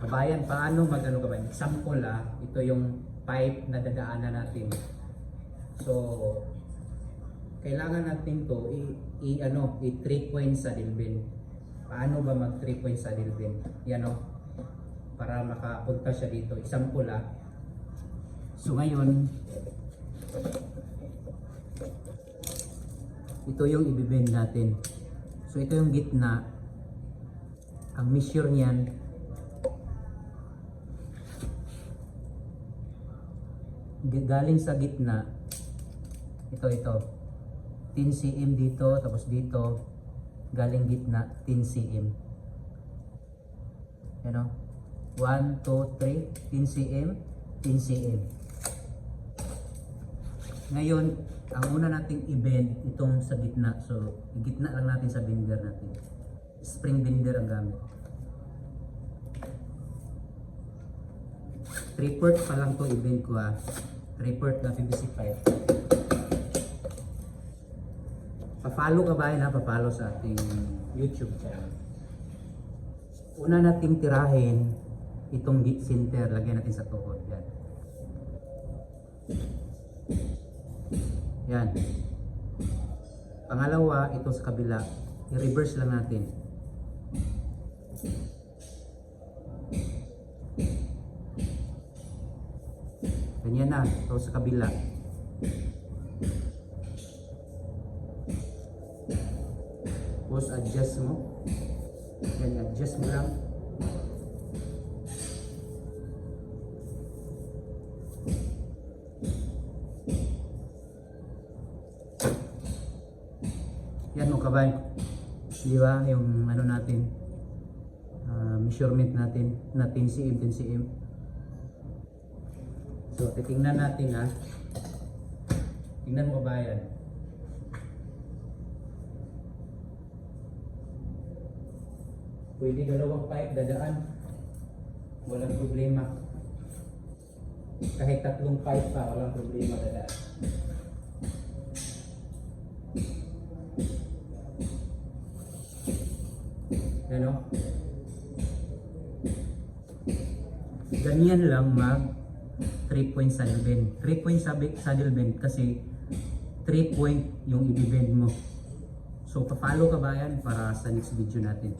Kabayan, paano mag-ano kabayan? Example ito yung pipe na dadaanan natin. So, kailangan natin to i-3 points saddle bend. Paano ba mag 3 points saddle bend? Yan para makapunta siya dito. Example So ngayon, ito yung i-bend natin. So ito yung gitna. Ang measure niyan galing sa gitna. Ito 10 cm dito, tapos dito galing gitna 10 cm. Yan 1, 2, 3, 10 cm, 10 cm. Ngayon, ang una nating i-bend itong sa gitna. So, gitna lang natin sa bender natin. Spring bender ang gamit. 3/4 pa lang to i-bend ko 3/4 na PVC pipe. Pa-follow ka ba pa-follow sa ating YouTube channel. Una nating tirahin itong center, lagyan natin sa tuhod. Yan. Pangalawa, ito sa kabila. I-reverse lang natin. Ganyan na. Ito sa kabila. Tapos adjust mo. Yan, adjust mo lang. Yan mo kabay. Di ba? Yung ano natin, measurement natin na 10 cm, 10 cm. So, titingnan natin Tingnan mo kabayan. Pwede dalawang pipe dadaan. Walang problema. Kahit 3 pipe pa, walang problema dadaan. Ano? Ganyan lang mag 3 point saddle bend. 3 point saddle bend kasi 3 point yung i-bend mo. So, pa-follow ka ba yan para sa next video natin?